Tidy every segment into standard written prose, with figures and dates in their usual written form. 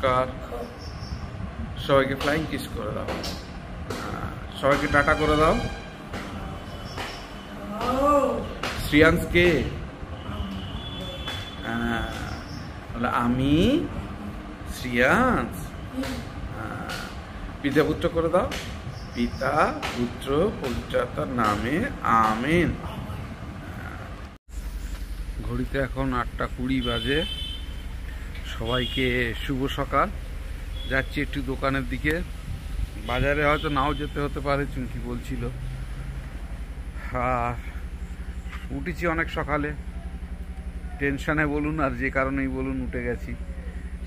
নমস্কার, সবাইকে flying kiss করে দাও, সবাইকে টাটা করে দাও। শ্রিয়াংশকে আমি শ্রিয়াংশ, পিতা পুত্র করে দাও। পিতা পুত্র পবিত্রতার নামে আমেন। ঘড়িতে এখন 8:20 বাজে। সবাইকে শুভ সকাল। যাচ্ছি একটু দোকানের দিকে, বাজারে হয়তো নাও যেতে হতে পারে, চুমকি বলছিল। আর উঠেছি অনেক সকালে, টেনশানে বলুন আর যে কারণেই বলুন উঠে গেছি।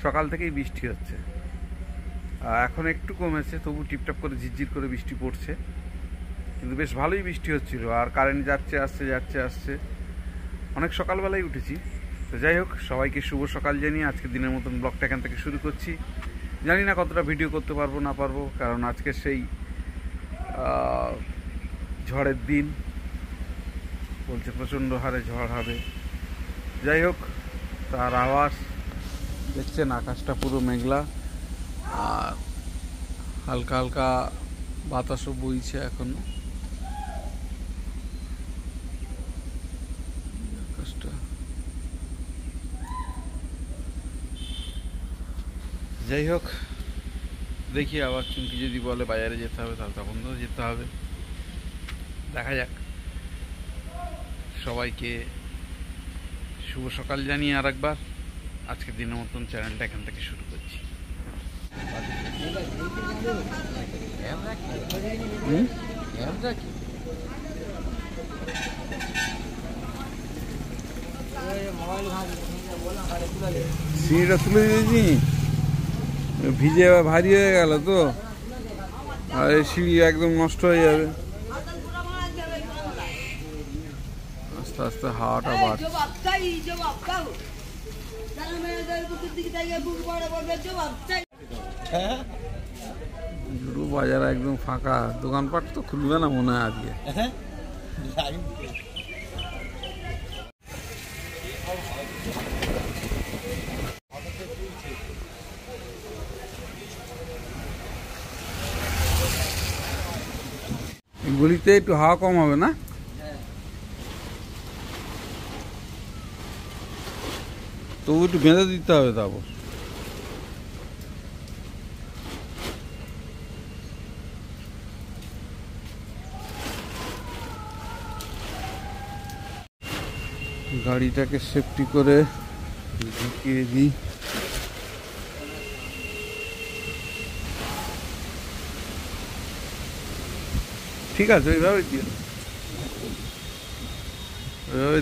সকাল থেকেই বৃষ্টি হচ্ছে, এখন একটু কমেছে, তবু টিপটাপ করে ঝিরঝির করে বৃষ্টি পড়ছে, কিন্তু বেশ ভালোই বৃষ্টি হচ্ছিল। আর কারেন্ট যাচ্ছে আসছে। অনেক সকালবেলায় উঠেছি। তো যাই হোক, সবাইকে শুভ সকাল জানিয়ে আজকে দিনের মতন ব্লগটা এখান থেকে শুরু করছি। জানি না কতটা ভিডিও করতে পারবো না পারবো, কারণ আজকে সেই ঝড়ের দিন বলছে, প্রচণ্ড হারে ঝড় হবে। যাই হোক, তার আওয়াজ দেখছেন, আকাশটা পুরো মেঘলা আর হালকা হালকা বাতাসও বইছে এখনো। আকাশটা যাই হোক, দেখি আবার চুমকি যদি বলে বাজারে যেতে হবে, তাহলে তখন তো যেতে হবে। দেখা যাক। সবাইকে শুভ সকাল জানিয়ে আর একবার আজকের দিনের মতন চ্যানেলটা এখান থেকে শুরু করছি। সিঁড়িটা তুলে দিয়েছি, ভিজে ভারী হয়ে গেল তো, আর এই সিঁড়ি একদম নষ্ট হয়ে যাবে। আস্তে আস্তে হাওয়াটা বাড়ছে। বাজার একদম ফাঁকা, দোকানপাট তো খুলবে না মনে হয় আজকে। গলিতে একটু হাওয়া কম হবে না? তবু একটু বেঁধে দিতে হবে। তারপর গাড়িটাকে সেফটি করে ঢুকিয়ে দিই। ঠিক আছে, ওইভাবে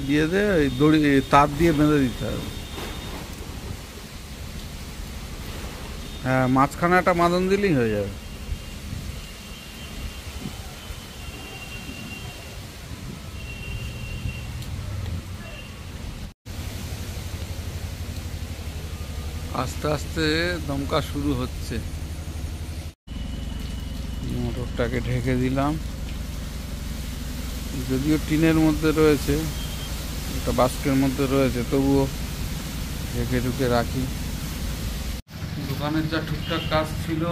দিয়ে দে। ওই দড়ি তার দিয়ে বেঁধে দিতে হবে। হ্যাঁ, মাঝখানে একটা বাঁধন দিলেই হয়ে যাবে। আস্তে আস্তে দমকা শুরু হচ্ছে। মোটরটাকে ঢেকে দিলাম, যদিও টিনের মধ্যে রয়েছে, একটা বাস্কের মধ্যে রয়েছে, তবুও ঢেকে রাখি। দোকানের যা টুকটাক কাজ ছিল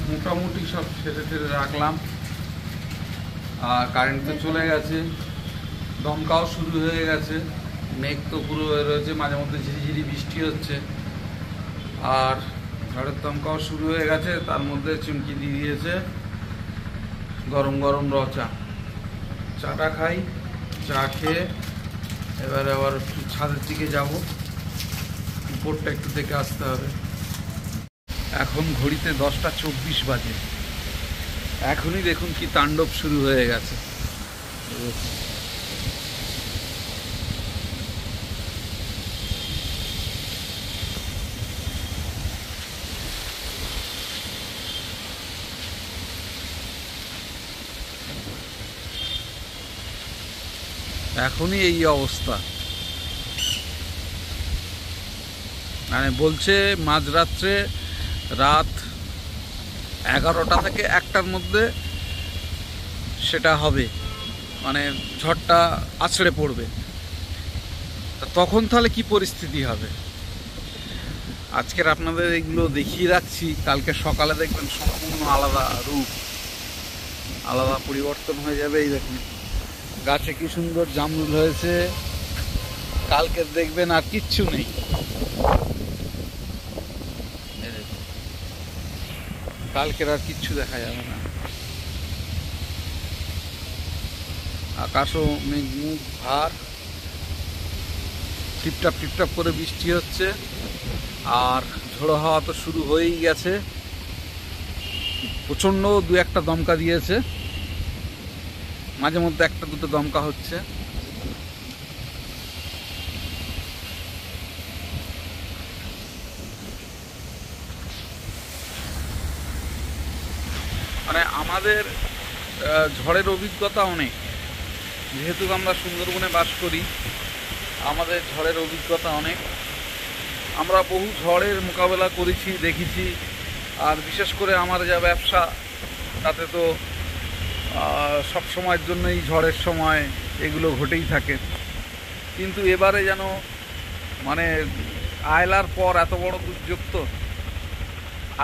মোটামুটি সব সেরে রাখলাম। আর কারেন্ট তো চলে গেছে, দমকাও শুরু হয়ে গেছে, মেঘ তো পুরো হয়ে রয়েছে, মাঝে মধ্যে ঝিরিঝিরি বৃষ্টি হচ্ছে, আর ঝড়ের দমকাও শুরু হয়ে গেছে। তার মধ্যে চুমকি দিয়ে দিয়েছে গরম গরম চাটা খাই। চা খেয়ে এবারে আবার একটু ছাদের দিকে যাব, উপরটা একটু দেখে আসতে হবে। এখন ঘড়িতে 10:24 বাজে। এখনই দেখুন কি তাণ্ডব শুরু হয়ে গেছে। এখনই এই অবস্থা, মানে বলছে মাঝরাত্রে, রাত 11টা থেকে 1টার মধ্যে সেটা হবে, মানে ঝড়টা আছড়ে পড়বে। তখন তাহলে কি পরিস্থিতি হবে? আজকের আপনাদের এগুলো দেখিয়ে রাখছি, কালকে সকালে দেখবেন সম্পূর্ণ আলাদা রূপ, আলাদা পরিবর্তন হয়ে যাবে। এই দেখুন গাছে কি সুন্দর জামরুল হয়েছে, কালকে দেখবেন আর কিচ্ছু নেই। কালকের আর কিচ্ছু দেখা যাবে না। আকাশও মেঘ ভার, টিপটাপ টিপটাপ করে বৃষ্টি হচ্ছে, আর ঝোড়ো হাওয়া তো শুরু হয়েই গেছে। প্রচণ্ড দু একটা দমকা দিয়েছে, মাঝে মধ্যে একটা দুটো দমকা হচ্ছে। মানে আমাদের ঝড়ের অভিজ্ঞতা অনেক, যেহেতু আমরা সুন্দরবনে বাস করি, আমাদের ঝড়ের অভিজ্ঞতা অনেক। আমরা বহু ঝড়ের মোকাবেলা করেছি, দেখেছি। আর বিশেষ করে আমার যা ব্যবসা, তাতে তো সব সময়ের জন্যই ঝড়ের সময় এগুলো ঘটেই থাকে। কিন্তু এবারে যেন মানে আয়লার পর এত বড় দুর্যোগ, তো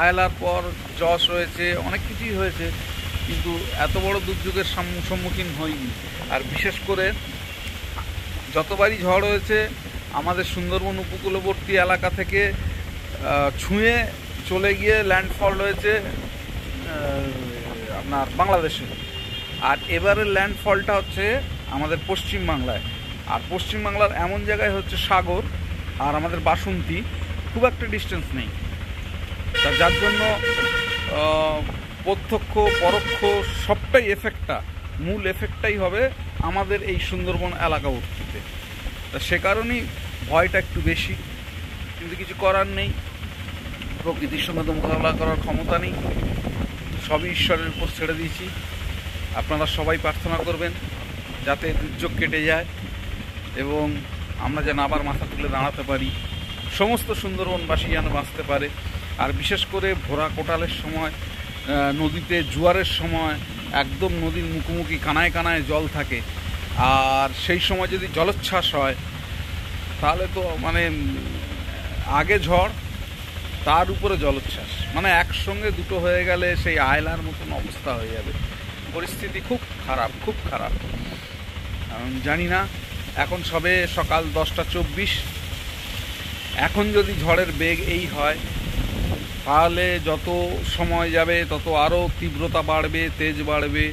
আয়লার পর যশ হয়েছে, অনেক কিছুই হয়েছে, কিন্তু এত বড় দুর্যোগের সম্মুখীন হয়নি। আর বিশেষ করে যতবারই ঝড় হয়েছে আমাদের সুন্দরবন উপকূলবর্তী এলাকা থেকে ছুঁয়ে চলে গিয়ে ল্যান্ডফল হয়েছে আপনার বাংলাদেশে। আর এবারের ল্যান্ডফলটা হচ্ছে আমাদের পশ্চিমবাংলায়। আর পশ্চিমবাংলার এমন জায়গায় হচ্ছে সাগর আর আমাদের বাসন্তী, খুব একটা ডিস্টেন্স নেই। তা যার জন্য প্রত্যক্ষ পরোক্ষ সবটাই এফেক্টটা, মূল এফেক্টটাই হবে আমাদের এই সুন্দরবন এলাকাবর্তীতে। তা সে কারণেই ভয়টা একটু বেশি, কিন্তু কিছু করার নেই। প্রকৃতির সঙ্গে তো মোকাবিলা করার ক্ষমতা নেই, সবই ঈশ্বরের উপর ছেড়ে দিয়েছি। আপনারা সবাই প্রার্থনা করবেন যাতে দুর্যোগ কেটে যায় এবং আমরা যেন আবার মাথা তুলে দাঁড়াতে পারি, সমস্ত সুন্দরবনবাসী যেন বাঁচতে পারে। আর বিশেষ করে ভোরা কোটালের সময়, নদীতে জোয়ারের সময় একদম নদীর মুখোমুখি কানায় কানায় জল থাকে, আর সেই সময় যদি জলোচ্ছ্বাস হয় তাহলে তো মানে আগে ঝড় তার উপরে জলোচ্ছ্বাস, মানে একসঙ্গে দুটো হয়ে গেলে সেই আয়লার মতন অবস্থা হয়ে যাবে। পরিস্থিতি খুব খারাপ, খুব খারাপ। জানি না, এখন সবে সকাল 10টা 24। এখন যদি ঝড়ের বেগ এই হয় তাহলে যত সময় যাবে তত আরও তীব্রতা বাড়বে, তেজ বাড়বে।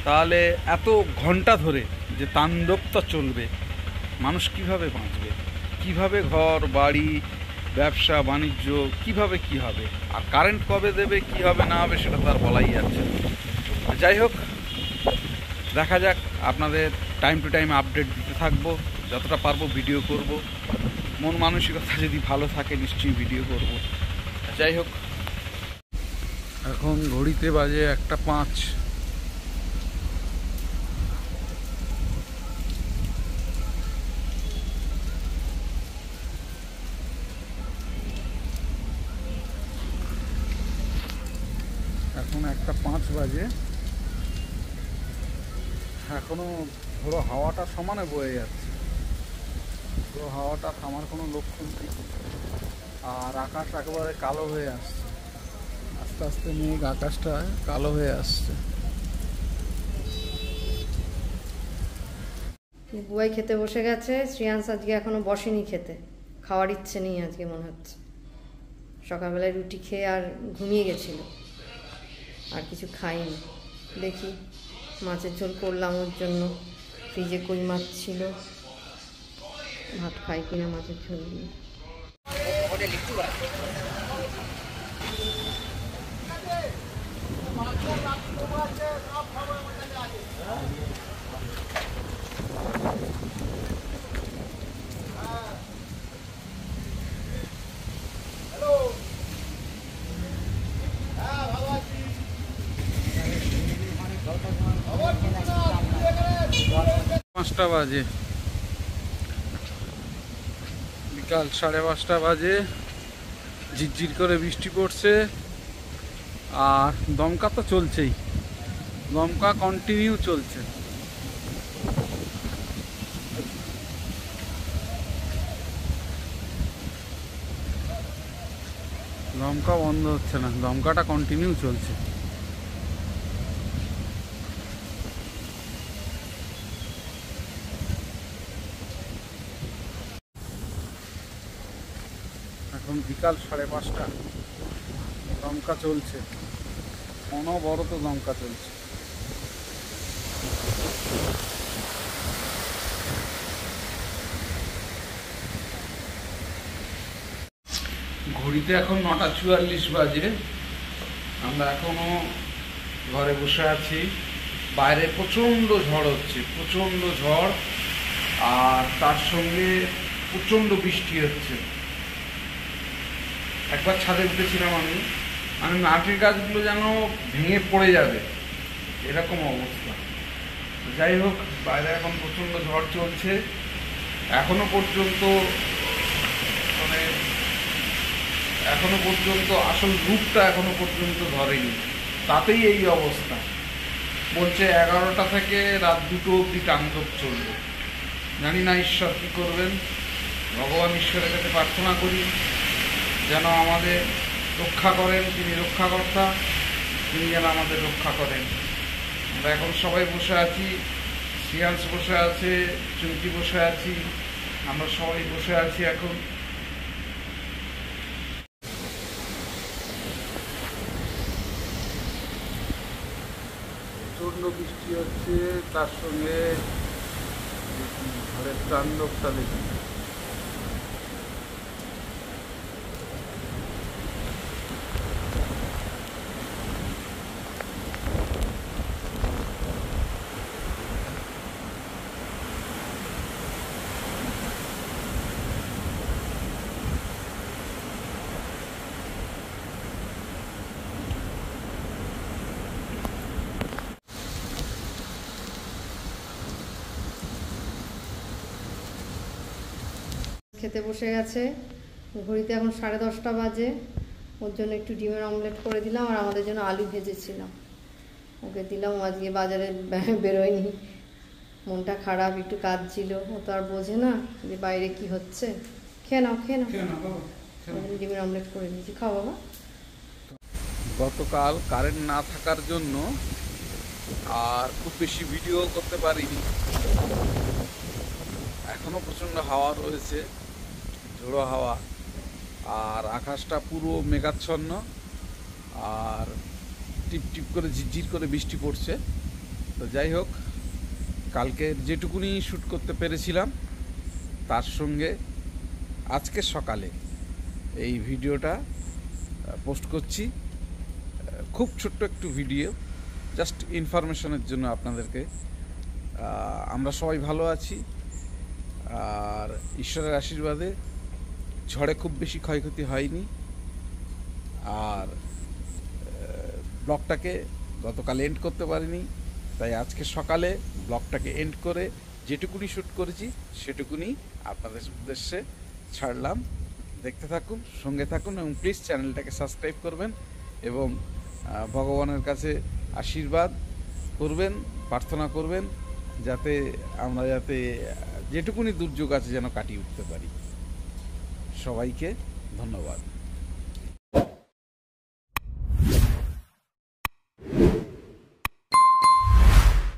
তাহলে এত ঘন্টা ধরে যে তাণ্ডবটা চলবে, মানুষ কিভাবে বাঁচবে, কিভাবে ঘর বাড়ি ব্যবসা বাণিজ্য কিভাবে কি হবে, আর কারেন্ট কবে দেবে, কি হবে না হবে সেটা তার বলাই যাচ্ছে। যাই হোক, দেখা যাক, আপনাদের টাইম টু টাইম আপডেট দিতে থাকবো, যতটা পারবো ভিডিও করব। মন মানসিকতা যদি ভালো থাকে নিশ্চয়ই ভিডিও করব। যাই হোক, এখন ঘড়িতে বাজে 1টা 5। এখন 1টা 5 বাজে, এখনো ধরো হাওয়াটা সমানে বয়ে যাচ্ছে, তো হাওয়াটা থামার কোনো লক্ষণ নেই। আর আকাশ একেবারে কালো হয়ে আসছে, আস্তে আস্তে মেঘ আকাশটা কালো হয়ে আসছে। বুয়াই খেতে বসে গেছে, শ্রেয়াংস আজকে এখনো বসেনি খেতে, খাওয়ার ইচ্ছে নেই আজকে মনে হচ্ছে। সকালবেলায় রুটি খেয়ে আর ঘুমিয়ে গেছিল, আর কিছু খাইনি। দেখি মাছের ঝোল করলাম ওর জন্য, ফ্রিজে কই মাছ ছিল, ভাত খাই কিনা মাছের ঝোল দিয়ে। 5টা বাজে, বিকাল 5:30 বাজে। ঝিরঝির করে বৃষ্টি পড়ছে, আর দমকা তো চলছেই, দমকা কন্টিনিউ চলছে। দমকা বন্ধ হচ্ছে না, দমকাটা কন্টিনিউ চলছে। এখন বিকাল 5:30, দমকা চলছে, অনবরত দমকা চলছে। ঘড়িতে এখন 9:44 বাজে। আমরা এখনো ঘরে বসে আছি। বাইরে প্রচণ্ড ঝড় হচ্ছে, প্রচণ্ড ঝড়, আর তার সঙ্গে প্রচণ্ড বৃষ্টি হচ্ছে। একবার ছাদে উঠেছিলাম আমি নারকেল গাছগুলো যেন ভেঙে পড়ে যাবে এরকম অবস্থা। যাই হোক, বাইরে এখন প্রচণ্ড ঝড় চলছে। এখনো পর্যন্ত আসল রূপটা এখনো পর্যন্ত ধরেনি, তাতেই এই অবস্থা। বলছে 11টা থেকে রাত 2টো অবধি তাণ্ডব চলবে। জানি না ঈশ্বর কী করবেন। ভগবান ঈশ্বরের কাছে প্রার্থনা করি যেন আমাদের রক্ষা করেন। তিনি রক্ষাকর্তা, তিনি যেন আমাদের রক্ষা করেন। আমরা এখন সবাই বসে আছি, শ্রিয়াংশ বসে আছে, চুমকি বসে আছি, আমরা সবাই বসে আছি এখন। প্রচণ্ড বৃষ্টি হচ্ছে, তার সঙ্গে ঝড়ের তাণ্ডবটা দেখি। খেতে বসে গেছে। ঘড়িতে এখন 10:30 বাজে। ওর জন্য একটু ডিমের অমলেট করে দিলাম, আর আমাদের জন্য আলু ভেজেছিলাম, ওকে দিলাম। আজকে বাজারে বেরোয়নি, মনটা খারাপ, একটু কাজ ছিল। ও তো আর বোঝে না যে বাইরে কি হচ্ছে। খেয়ে নাও, খেয়ে নাও। ডিমের অমলেট করে দিয়েছি, খাও বাবা। গতকাল কারেন্ট না থাকার জন্য আর খুব বেশি ভিডিও করতে পারিনি। এখনো প্রচণ্ড হাওয়া রয়েছে, ঝোড়ো হাওয়া, আর আকাশটা পুরো মেঘাচ্ছন্ন, আর টিপ টিপ করে ঝিরঝির করে বৃষ্টি পড়ছে। তো যাই হোক, কালকে যেটুকুনি শ্যুট করতে পেরেছিলাম তার সঙ্গে আজকে সকালে এই ভিডিওটা পোস্ট করছি। খুব ছোট্ট একটু ভিডিও, জাস্ট ইনফরমেশনের জন্য আপনাদেরকে। আমরা সবাই ভালো আছি, আর ঈশ্বরের আশীর্বাদে ঝড়ে খুব বেশি ক্ষয়ক্ষতি হয়নি। আর ব্লগটাকে গতকাল এন্ড করতে পারিনি, তাই আজকে সকালে ব্লগটাকে এন্ড করে যেটুকুনি শ্যুট করেছি সেটুকুনি আপনাদের উদ্দেশ্যে ছাড়লাম। দেখতে থাকুন, সঙ্গে থাকুন, এবং প্লিজ চ্যানেলটাকে সাবস্ক্রাইব করবেন, এবং ভগবানের কাছে আশীর্বাদ করবেন, প্রার্থনা করবেন যাতে আমরা যেটুকুনি দুর্যোগ আছে যেন কাটিয়ে উঠতে পারি। সবাইকে ধন্যবাদ।